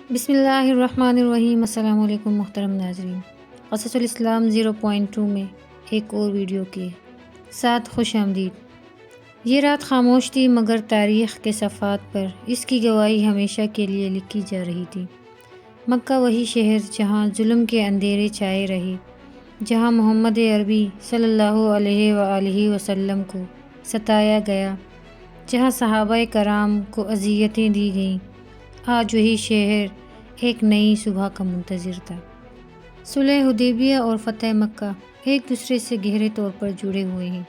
بسم اللہ الرحمن الرحیم۔ السلام علیکم محترم ناظرین، قصص الاسلام 0.2 میں ایک اور ویڈیو کے ساتھ خوش آمدید۔ یہ رات خاموش تھی مگر تاریخ کے صفحات پر اس کی گواہی ہمیشہ کے لیے لکھی جا رہی تھی۔ مکہ وہی شہر جہاں ظلم کے اندھیرے چھائے رہے، جہاں محمد عربی صلی اللہ علیہ وآلہ وسلم کو ستایا گیا، جہاں صحابہ کرام کو اذیتیں دی گئیں، آج وہی شہر ایک نئی صبح کا منتظر تھا۔ صلح حدیبیہ اور فتح مکہ ایک دوسرے سے گہرے طور پر جڑے ہوئے ہیں،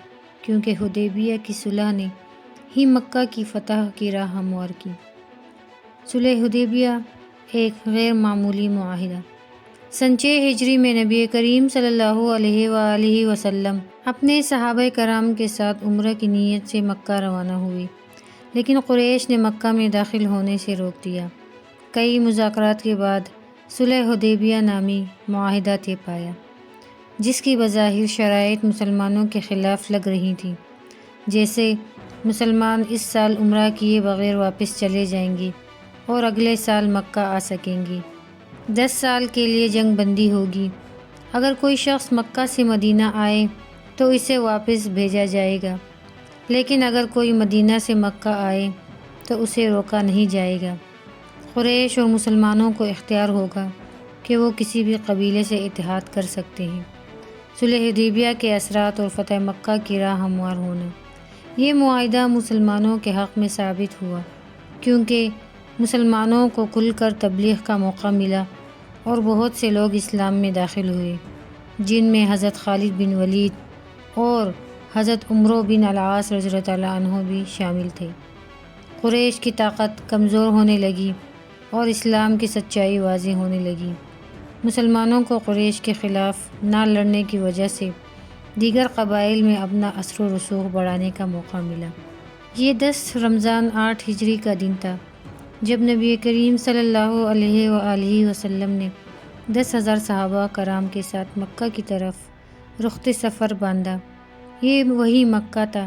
کیونکہ حدیبیہ کی صلح نے ہی مکہ کی فتح کی راہ ہموار کی۔ صلح حدیبیہ ایک غیر معمولی معاہدہ۔ سن 6 ہجری میں نبی کریم صلی اللہ علیہ وآلہ وسلم اپنے صحابہ کرام کے ساتھ عمرہ کی نیت سے مکہ روانہ ہوئے، لیکن قریش نے مکہ میں داخل ہونے سے روک دیا۔ کئی مذاکرات کے بعد صلح حدیبیہ نامی معاہدہ طے پایا، جس کی بظاہر شرائط مسلمانوں کے خلاف لگ رہی تھیں، جیسے مسلمان اس سال عمرہ کیے بغیر واپس چلے جائیں گے اور اگلے سال مکہ آ سکیں گے۔ 10 سال کے لیے جنگ بندی ہوگی۔ اگر کوئی شخص مکہ سے مدینہ آئے تو اسے واپس بھیجا جائے گا، لیکن اگر کوئی مدینہ سے مکہ آئے تو اسے روکا نہیں جائے گا۔ قریش اور مسلمانوں کو اختیار ہوگا کہ وہ کسی بھی قبیلے سے اتحاد کر سکتے ہیں۔ صلح حدیبیہ کے اثرات اور فتح مکہ کی راہ ہموار ہونا۔ یہ معاہدہ مسلمانوں کے حق میں ثابت ہوا، کیونکہ مسلمانوں کو کھل کر تبلیغ کا موقع ملا اور بہت سے لوگ اسلام میں داخل ہوئے، جن میں حضرت خالد بن ولید اور حضرت عمرو بن العاص رضی اللہ عنہ بھی شامل تھے۔ قریش کی طاقت کمزور ہونے لگی اور اسلام کی سچائی واضح ہونے لگی۔ مسلمانوں کو قریش کے خلاف نہ لڑنے کی وجہ سے دیگر قبائل میں اپنا اثر و رسوخ بڑھانے کا موقع ملا۔ یہ 10 رمضان 8 ہجری کا دن تھا جب نبی کریم صلی اللہ علیہ وآلہ وسلم نے 10,000 صحابہ کرام کے ساتھ مکہ کی طرف رخت سفر باندھا۔ یہ وہی مکہ تھا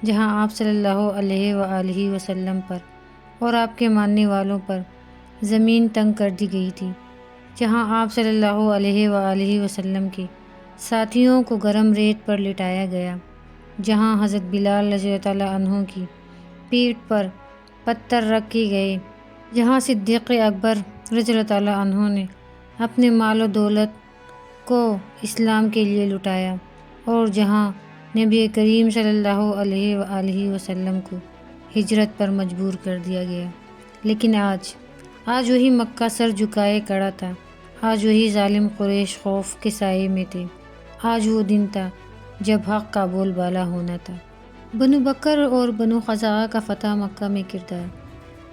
جہاں آپ صلی اللہ علیہ وآلہ وسلم پر اور آپ کے ماننے والوں پر زمین تنگ کر دی گئی تھی، جہاں آپ صلی اللہ علیہ وآلہ وسلم کے ساتھیوں کو گرم ریت پر لٹایا گیا، جہاں حضرت بلال رضی اللہ عنہ کی پیٹھ پر پتھر رکھے گئے، جہاں صدیق اکبر رضی اللہ عنہ نے اپنے مال و دولت کو اسلام کے لیے لٹایا، اور جہاں نبی کریم صلی اللہ علیہ وآلہ وسلم کو ہجرت پر مجبور کر دیا گیا۔ لیکن آج وہی مکہ سر جھکائے کھڑا تھا۔ آج وہی ظالم قریش خوف کے سائے میں تھے۔ آج وہ دن تھا جب حق کا بول بالا ہونا تھا۔ بنو بکر اور بنو خزاعہ کا فتح مکہ میں کردار۔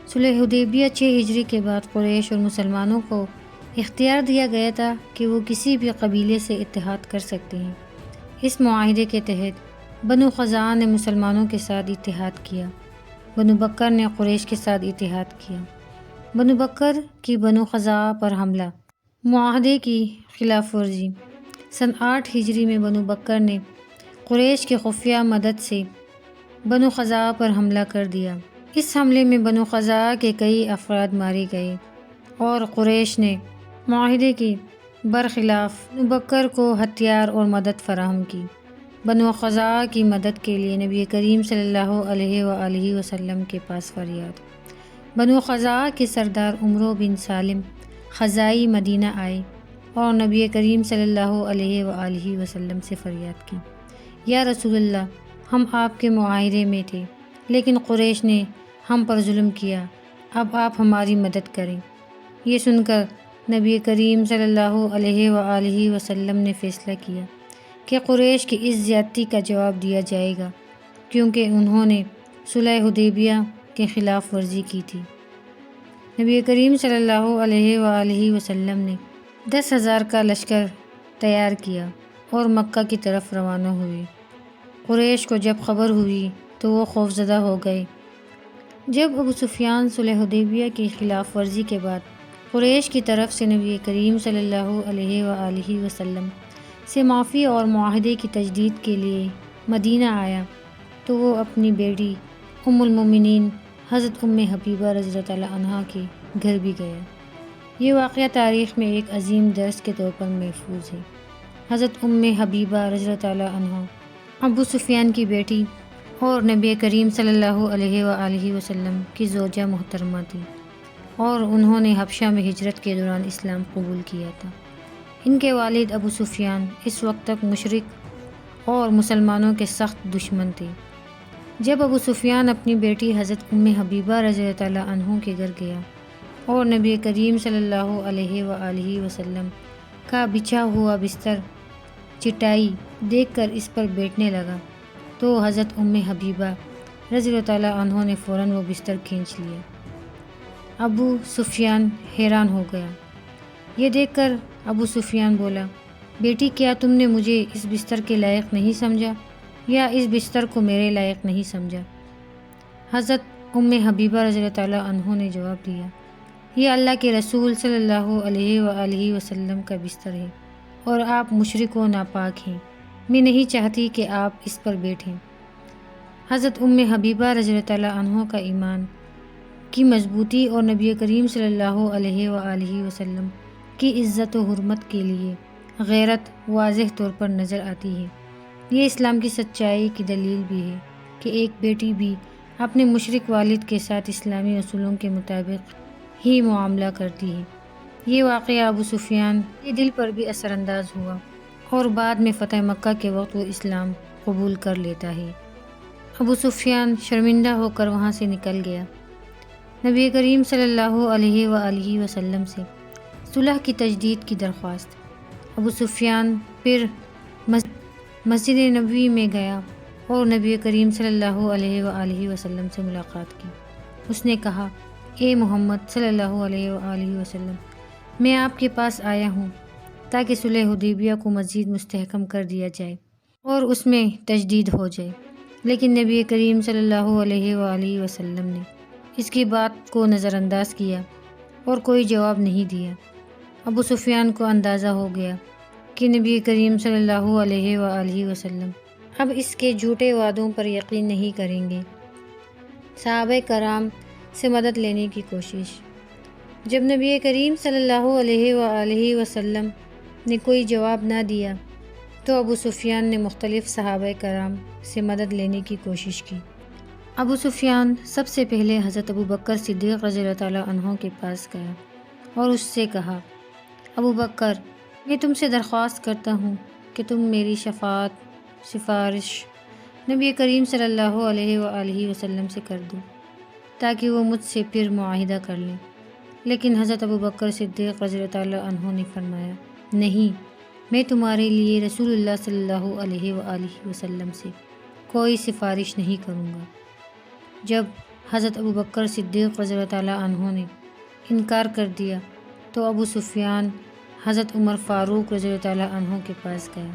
صلح حدیبیہ 6 ہجری کے بعد قریش اور مسلمانوں کو اختیار دیا گیا تھا کہ وہ کسی بھی قبیلے سے اتحاد کر سکتے ہیں۔ اس معاہدے کے تحت بنو خزاعہ نے مسلمانوں کے ساتھ اتحاد کیا، بنو بکر نے قریش کے ساتھ اتحاد کیا۔ بنو بکر کی بنو خزاعہ پر حملہ، معاہدے کی خلاف ورزی۔ سن 8 ہجری میں بنو بکر نے قریش کی خفیہ مدد سے بنو خزاعہ پر حملہ کر دیا۔ اس حملے میں بنو خزاعہ کے کئی افراد مارے گئے اور قریش نے معاہدے کے برخلاف بنو بکر کو ہتھیار اور مدد فراہم کی۔ بنو خزاعہ کی مدد کے لیے نبی کریم صلی اللہ علیہ وآلہ وسلم کے پاس فریاد۔ بنو خزاعہ کے سردار عمرو بن سالم خزاعی مدینہ آئے اور نبی کریم صلی اللہ علیہ وآلہ وسلم سے فریاد کی، یا رسول اللہ، ہم آپ کے معاہدے میں تھے، لیکن قریش نے ہم پر ظلم کیا، اب آپ ہماری مدد کریں۔ یہ سن کر نبی کریم صلی اللہ علیہ وآلہ وسلم نے فیصلہ کیا کہ قریش کی اس زیادتی کا جواب دیا جائے گا، کیونکہ انہوں نے صلح حدیبیہ کے خلاف ورزی کی تھی۔ نبی کریم صلی اللہ علیہ وآلہ وسلم نے 10,000 کا لشکر تیار کیا اور مکہ کی طرف روانہ ہوئے۔ قریش کو جب خبر ہوئی تو وہ خوفزدہ ہو گئے۔ جب ابو سفیان صلح حدیبیہ کی خلاف ورزی کے بعد قریش کی طرف سے نبی کریم صلی اللہ علیہ وآلہ وسلم سے معافی اور معاہدے کی تجدید کے لیے مدینہ آیا تو وہ اپنی بیٹی ام المومنین حضرت ام حبیبہ رضی اللہ عنہا کے گھر بھی گیا۔ یہ واقعہ تاریخ میں ایک عظیم درس کے طور پر محفوظ ہے۔ حضرت حبیبہ رضی اللہ تعالیٰ عنہ ابو سفیان کی بیٹی اور نبی کریم صلی اللہ علیہ وآلہ وسلم کی زوجہ محترمہ تھی، اور انہوں نے حبشہ میں ہجرت کے دوران اسلام قبول کیا تھا۔ ان کے والد ابو سفیان اس وقت تک مشرک اور مسلمانوں کے سخت دشمن تھے۔ جب ابو سفیان اپنی بیٹی حضرت حبیبہ رضی اللہ تعالیٰ عنہ کے گھر گیا اور نبی کریم صلی اللہ علیہ وآلہ وسلم کا بچھا ہوا بستر چٹائی دیکھ کر اس پر بیٹھنے لگا تو حضرت حبیبہ رضی اللہ تعالیٰ عنہ نے فوراً وہ بستر کھینچ لیا۔ ابو سفیان حیران ہو گیا۔ یہ دیکھ کر ابو سفیان بولا، بیٹی کیا تم نے مجھے اس بستر کے لائق نہیں سمجھا یا اس بستر کو میرے لائق نہیں سمجھا؟ حضرت حبیبہ رضی اللہ تعالیٰ عنہ نے جواب دیا، یہ اللہ کے رسول صلی اللہ علیہ وآلہ وسلم کا بستر ہے اور آپ مشرک و ناپاک ہیں، میں نہیں چاہتی کہ آپ اس پر بیٹھیں۔ حضرت حبیبہ رضی اللہ تعالیٰ عنہ کا ایمان کی مضبوطی اور نبی کریم صلی اللہ علیہ وآلہ وسلم کی عزت و حرمت کے لیے غیرت واضح طور پر نظر آتی ہے۔ یہ اسلام کی سچائی کی دلیل بھی ہے کہ ایک بیٹی بھی اپنے مشرک والد کے ساتھ اسلامی اصولوں کے مطابق ہی معاملہ کرتی ہے۔ یہ واقعہ ابو سفیان کے دل پر بھی اثر انداز ہوا اور بعد میں فتح مکہ کے وقت وہ اسلام قبول کر لیتا ہے۔ ابو سفیان شرمندہ ہو کر وہاں سے نکل گیا۔ نبی کریم صلی اللہ علیہ وآلہ وسلم سے صلح کی تجدید کی درخواست۔ ابو سفیان پھر مسجد نبوی میں گیا اور نبی کریم صلی اللہ علیہ وآلہ وسلم سے ملاقات کی۔ اس نے کہا، اے محمد صلی اللہ علیہ وآلہ وسلم، میں آپ کے پاس آیا ہوں تاکہ صلح حدیبیہ کو مزید مستحکم کر دیا جائے اور اس میں تجدید ہو جائے، لیکن نبی کریم صلی اللہ علیہ وآلہ وسلم نے اس کی بات کو نظر انداز کیا اور کوئی جواب نہیں دیا۔ ابو سفیان کو اندازہ ہو گیا کہ نبی کریم صلی اللہ علیہ وآلہ وسلم اب اس کے جھوٹے وعدوں پر یقین نہیں کریں گے۔ صحابہ کرام سے مدد لینے کی کوشش۔ جب نبی کریم صلی اللہ علیہ وآلہ وسلم نے کوئی جواب نہ دیا تو ابو سفیان نے مختلف صحابہ کرام سے مدد لینے کی کوشش کی۔ ابو سفیان سب سے پہلے حضرت ابو بکر صدیق رضی اللہ تعالیٰ عنہ کے پاس گیا اور اس سے کہا، ابو بکر، میں تم سے درخواست کرتا ہوں کہ تم میری سفارش نبی کریم صلی اللہ علیہ وآلہ وسلم سے کر دو تاکہ وہ مجھ سے پھر معاہدہ کر لیں۔ لیکن حضرت ابو بکر صدیق رضی اللہ تعالیٰ عنہ نے فرمایا، نہیں، میں تمہارے لیے رسول اللہ صلی اللہ علیہ وآلہ وسلم سے کوئی سفارش نہیں کروں گا۔ جب حضرت ابو بکر صدیق رضی اللہ تعالیٰ عنہ نے انکار کر دیا تو ابو سفیان حضرت عمر فاروق رضی اللہ تعالیٰ عنہ کے پاس گیا۔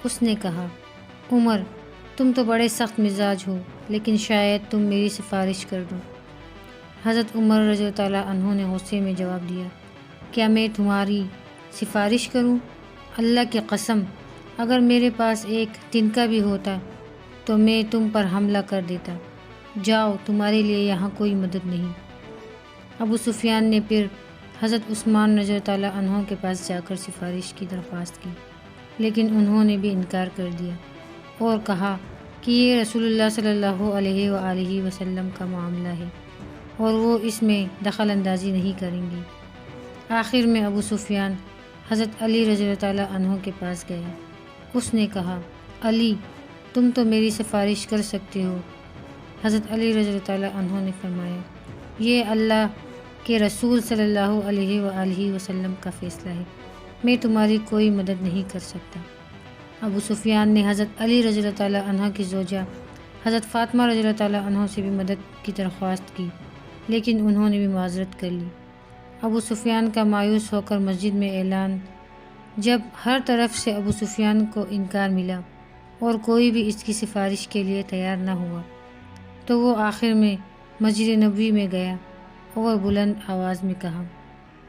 اس نے کہا، عمر، تم تو بڑے سخت مزاج ہو، لیکن شاید تم میری سفارش کر دو۔ حضرت عمر رضی اللہ تعالیٰ عنہ نے غصے میں جواب دیا، کیا میں تمہاری سفارش کروں؟ اللہ کی قسم، اگر میرے پاس ایک تنکا بھی ہوتا تو میں تم پر حملہ کر دیتا۔ جاؤ، تمہارے لیے یہاں کوئی مدد نہیں۔ ابو سفیان نے پھر حضرت عثمان رضی اللہ تعالیٰ عنہ کے پاس جا کر سفارش کی درخواست کی، لیکن انہوں نے بھی انکار کر دیا اور کہا کہ یہ رسول اللہ صلی اللہ علیہ وآلہ وسلم کا معاملہ ہے اور وہ اس میں دخل اندازی نہیں کریں گے۔ آخر میں ابو سفیان حضرت علی رضی اللہ تعالیٰ عنہ کے پاس گیا۔ اس نے کہا، علی، تم تو میری سفارش کر سکتے ہو۔ حضرت علی رضی اللہ تعالیٰ عنہ نے فرمایا، یہ اللہ کے رسول صلی اللہ علیہ وآلہ وسلم کا فیصلہ ہے، میں تمہاری کوئی مدد نہیں کر سکتا۔ ابو سفیان نے حضرت علی رضی اللہ تعالیٰ عنہ کی زوجہ حضرت فاطمہ رضی اللہ تعالیٰ عنہ سے بھی مدد کی درخواست کی، لیکن انہوں نے بھی معذرت کر لی۔ ابو سفیان کا مایوس ہو کر مسجد میں اعلان۔ جب ہر طرف سے ابو سفیان کو انکار ملا اور کوئی بھی اس کی سفارش کے لیے تیار نہ ہوا تو وہ آخر میں مسجد نبوی میں گیا اور بلند آواز میں کہا،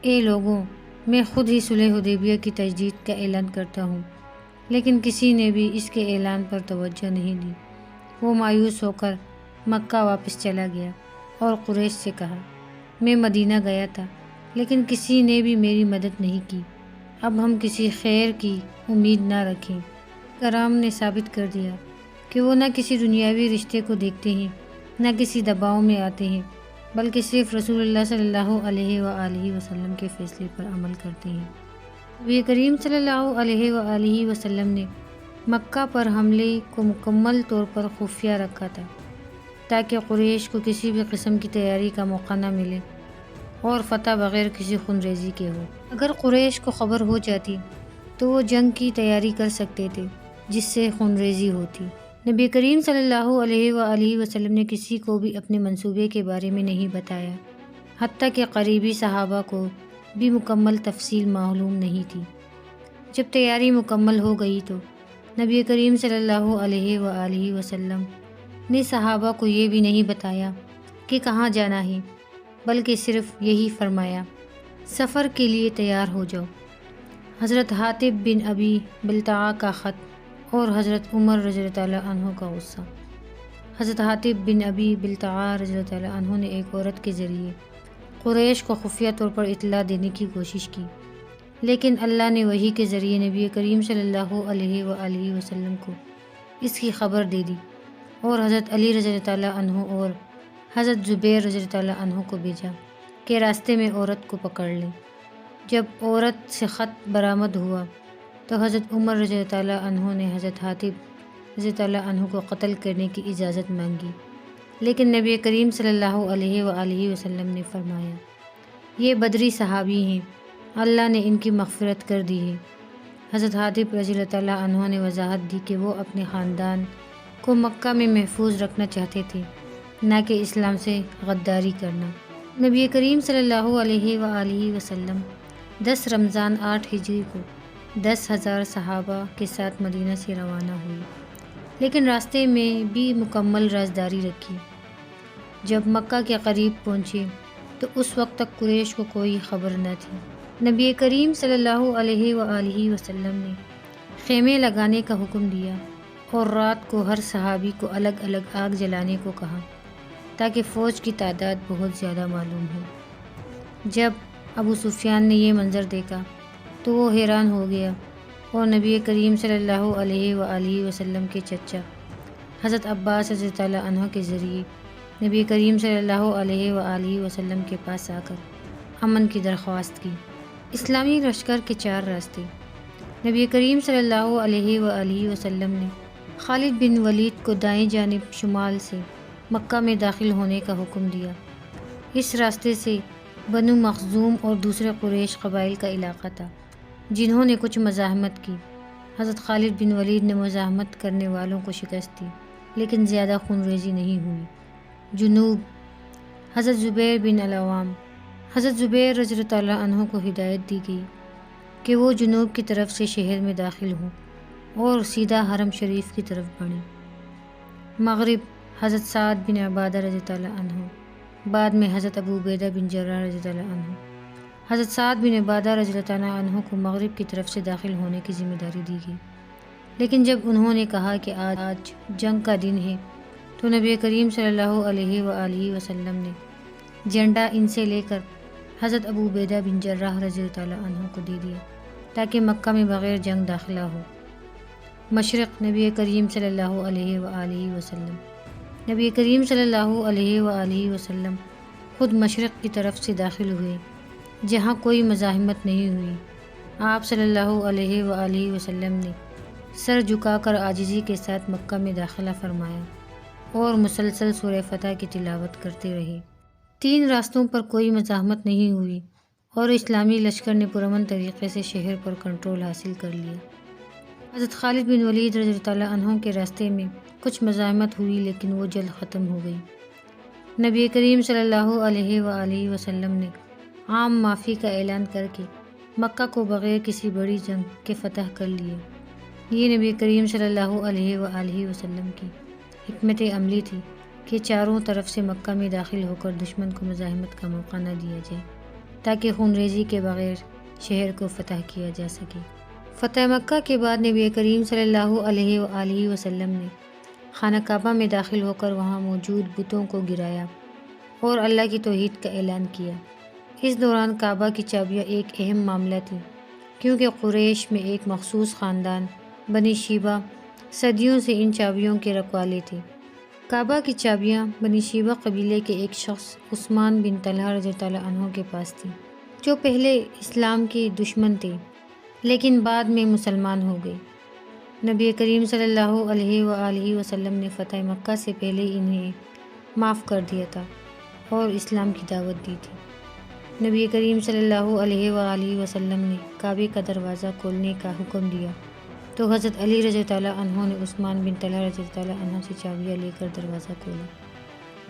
اے لوگوں، میں خود ہی صلح حدیبیہ کی تجدید کا اعلان کرتا ہوں۔ لیکن کسی نے بھی اس کے اعلان پر توجہ نہیں دی۔ وہ مایوس ہو کر مکہ واپس چلا گیا اور قریش سے کہا، میں مدینہ گیا تھا لیکن کسی نے بھی میری مدد نہیں کی۔ اب ہم کسی خیر کی امید نہ رکھیں۔ کرام نے ثابت کر دیا کہ وہ نہ کسی دنیاوی رشتے کو دیکھتے ہیں، نہ کسی دباؤ میں آتے ہیں، بلکہ صرف رسول اللہ صلی اللہ علیہ وآلہ وسلم کے فیصلے پر عمل کرتے ہیں۔ نبی کریم صلی اللہ علیہ وآلہ وسلم نے مکہ پر حملے کو مکمل طور پر خفیہ رکھا تھا تاکہ قریش کو کسی بھی قسم کی تیاری کا موقع نہ ملے اور فتح بغیر کسی خون ریزی کے ہو۔ اگر قریش کو خبر ہو جاتی تو وہ جنگ کی تیاری کر سکتے تھے جس سے خون ریزی ہوتی۔ نبی کریم صلی اللہ علیہ وآلہ وسلم نے کسی کو بھی اپنے منصوبے کے بارے میں نہیں بتایا، حتیٰ کہ قریبی صحابہ کو بھی مکمل تفصیل معلوم نہیں تھی۔ جب تیاری مکمل ہو گئی تو نبی کریم صلی اللہ علیہ وآلہ وسلم نے صحابہ کو یہ بھی نہیں بتایا کہ کہاں جانا ہے، بلکہ صرف یہی فرمایا، سفر کے لیے تیار ہو جاؤ۔ حضرت حاطب بن ابی بلتعہ کا خط اور حضرت عمر رضی اللہ تعالیٰ عنہ کا غصہ۔ حضرت حاطب بن ابی بلتعہ رضی اللہ تعالیٰ عنہ نے ایک عورت کے ذریعے قریش کو خفیہ طور پر اطلاع دینے کی کوشش کی، لیکن اللہ نے وحی کے ذریعے نبی کریم صلی اللہ علیہ وآلہ وسلم کو اس کی خبر دے دی اور حضرت علی رضی اللہ تعالیٰ عنہ اور حضرت زبیر رضی اللہ تعالیٰ عنہ کو بھیجا کہ راستے میں عورت کو پکڑ لیں۔ جب عورت سے خط برآمد ہوا تو حضرت عمر رضی اللہ تعالیٰ عنہ نے حضرت حاطب رضی اللہ تعالیٰ عنہ کو قتل کرنے کی اجازت مانگی، لیکن نبی کریم صلی اللہ علیہ وآلہ وسلم نے فرمایا، یہ بدری صحابی ہیں، اللہ نے ان کی مغفرت کر دی ہے۔ حضرت حاطب رضی اللہ تعالیٰ عنہ نے وضاحت دی کہ وہ اپنے خاندان کو مکہ میں محفوظ رکھنا چاہتے تھے، نہ کہ اسلام سے غداری کرنا۔ نبی کریم صلی اللہ علیہ وآلہ وسلم 10 رمضان 8 ہجری کو 10,000 صحابہ کے ساتھ مدینہ سے روانہ ہوئے، لیکن راستے میں بھی مکمل رازداری رکھی۔ جب مکہ کے قریب پہنچے تو اس وقت تک قریش کو کوئی خبر نہ تھی۔ نبی کریم صلی اللہ علیہ وآلہ وسلم نے خیمے لگانے کا حکم دیا اور رات کو ہر صحابی کو الگ الگ آگ جلانے کو کہا تاکہ فوج کی تعداد بہت زیادہ معلوم ہو۔ جب ابو سفیان نے یہ منظر دیکھا تو وہ حیران ہو گیا اور نبی کریم صلی اللہ علیہ وآلہ وسلم کے چچا حضرت عباس رضی اللہ عنہ کے ذریعے نبی کریم صلی اللہ علیہ وآلہ وسلم کے پاس آ کر امن کی درخواست کی۔ اسلامی لشکر کے 4 راستے۔ نبی کریم صلی اللہ علیہ وآلہ وسلم نے خالد بن ولید کو دائیں جانب شمال سے مکہ میں داخل ہونے کا حکم دیا۔ اس راستے سے بنو مخزوم اور دوسرے قریش قبائل کا علاقہ تھا جنہوں نے کچھ مزاحمت کی۔ حضرت خالد بن ولید نے مزاحمت کرنے والوں کو شکست دی، لیکن زیادہ خون ریزی نہیں ہوئی۔ جنوب۔ حضرت زبیر بن العوام۔ حضرت زبیر رضی اللہ تعالیٰ عنہ کو ہدایت دی گئی کہ وہ جنوب کی طرف سے شہر میں داخل ہوں اور سیدھا حرم شریف کی طرف بڑھیں۔ مغرب۔ حضرت سعد بن عبادہ رضی اللہ عنہ، بعد میں حضرت ابو عبیدہ بن جراح رضی اللہ عنہ۔ حضرت سعد بن عبادہ رضی اللہ عنہ کو مغرب کی طرف سے داخل ہونے کی ذمہ داری دی گئی، لیکن جب انہوں نے کہا کہ آج جنگ کا دن ہے تو نبی کریم صلی اللہ علیہ وآلہ وسلم نے جھنڈا ان سے لے کر حضرت ابو عبیدہ بن جراح رضی اللہ عنہ کو دے دیا تاکہ مکہ میں بغیر جنگ داخلہ ہو۔ مشرق۔ نبی کریم صلی اللہ علیہ وآلہ وسلم۔ نبی کریم صلی اللہ علیہ وآلہ وسلم خود مشرق کی طرف سے داخل ہوئے جہاں کوئی مزاحمت نہیں ہوئی۔ آپ صلی اللہ علیہ وآلہ وسلم نے سر جھکا کر عاجزی کے ساتھ مکہ میں داخلہ فرمایا اور مسلسل سورہ فتح کی تلاوت کرتے رہے۔ 3 راستوں پر کوئی مزاحمت نہیں ہوئی اور اسلامی لشکر نے پرامن طریقے سے شہر پر کنٹرول حاصل کر لیا۔ حضرت خالد بن ولید رضی اللہ عنہ کے راستے میں کچھ مزاحمت ہوئی لیکن وہ جلد ختم ہو گئی۔ نبی کریم صلی اللہ علیہ وآلہ وسلم نے عام معافی کا اعلان کر کے مکہ کو بغیر کسی بڑی جنگ کے فتح کر لیا۔ یہ نبی کریم صلی اللہ علیہ وآلہ وسلم کی حکمت عملی تھی کہ چاروں طرف سے مکہ میں داخل ہو کر دشمن کو مزاحمت کا موقع نہ دیا جائے تاکہ خون ریزی کے بغیر شہر کو فتح کیا جا سکے۔ فتح مکہ کے بعد نبی کریم صلی اللہ علیہ وآلہ وسلم نے خانہ کعبہ میں داخل ہو کر وہاں موجود بتوں کو گرایا اور اللہ کی توحید کا اعلان کیا۔ اس دوران کعبہ کی چابیاں ایک اہم معاملہ تھی، کیونکہ قریش میں ایک مخصوص خاندان بنی شیبہ صدیوں سے ان چابیوں کے رکھوالے تھے۔ کعبہ کی چابیاں بنی شیبہ قبیلے کے ایک شخص عثمان بن طلحہ رضی اللہ عنہ کے پاس تھی، جو پہلے اسلام کے دشمن تھے لیکن بعد میں مسلمان ہو گئے۔ نبی کریم صلی اللہ علیہ وآلہ وسلم نے فتح مکہ سے پہلے انہیں معاف کر دیا تھا اور اسلام کی دعوت دی تھی۔ نبی کریم صلی اللہ علیہ وآلہ وسلم نے کعبے کا دروازہ کھولنے کا حکم دیا تو حضرت علی رضی اللہ عنہ نے عثمان بن طلحہ رضی اللہ عنہ سے چابیاں لے کر دروازہ کھولا۔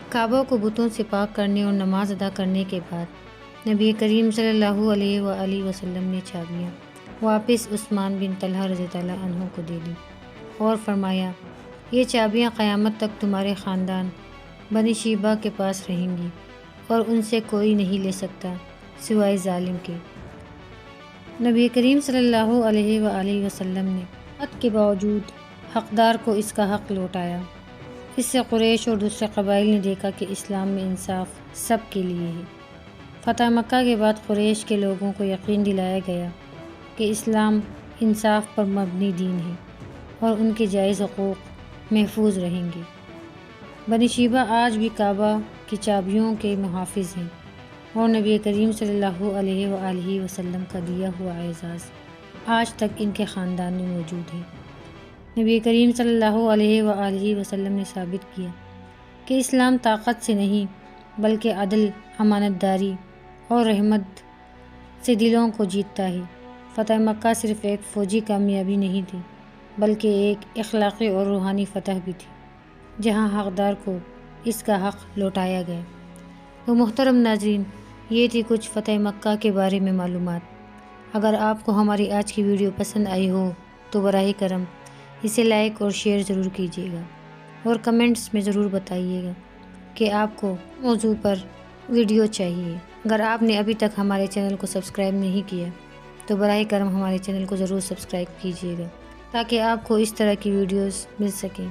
کعبہ کو بتوں سے پاک کرنے اور نماز ادا کرنے کے بعد نبی کریم صلی اللہ علیہ وآلہ وسلم نے چابیاں واپس عثمان بن طلحہ رضی اللہ عنہ کو دے دی اور فرمایا، یہ چابیاں قیامت تک تمہارے خاندان بنی شیبہ کے پاس رہیں گی اور ان سے کوئی نہیں لے سکتا سوائے ظالم کے۔ نبی کریم صلی اللہ علیہ وآلہ وسلم نے حد کے باوجود حقدار کو اس کا حق لوٹایا۔ اس سے قریش اور دوسرے قبائل نے دیکھا کہ اسلام میں انصاف سب کے لیے ہے۔ فتح مکہ کے بعد قریش کے لوگوں کو یقین دلایا گیا کہ اسلام انصاف پر مبنی دین ہے اور ان کے جائز حقوق محفوظ رہیں گے۔ بنی شیبہ آج بھی کعبہ کی چابیوں کے محافظ ہیں اور نبی کریم صلی اللہ علیہ وآلہ وسلم کا دیا ہوا اعزاز آج تک ان کے خاندان میں موجود ہے۔ نبی کریم صلی اللہ علیہ وآلہ وسلم نے ثابت کیا کہ اسلام طاقت سے نہیں بلکہ عدل، امانت داری اور رحمت سے دلوں کو جیتتا ہے۔ فتح مکہ صرف ایک فوجی کامیابی نہیں تھی بلکہ ایک اخلاقی اور روحانی فتح بھی تھی، جہاں حقدار کو اس کا حق لوٹایا گیا۔ تو محترم ناظرین، یہ تھی کچھ فتح مکہ کے بارے میں معلومات۔ اگر آپ کو ہماری آج کی ویڈیو پسند آئی ہو تو براہ کرم اسے لائک اور شیئر ضرور کیجیے گا اور کمنٹس میں ضرور بتائیے گا کہ آپ کو موضوع پر ویڈیو چاہیے۔ اگر آپ نے ابھی تک ہمارے چینل کو سبسکرائب نہیں کیا تو براہ کرم ہمارے چینل کو ضرور سبسکرائب کیجیے گا تاکہ آپ کو اس طرح کی ویڈیوز مل سکیں۔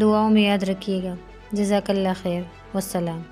دعاؤں میں یاد رکھیے گا۔ جزاک اللہ خیر، والسلام۔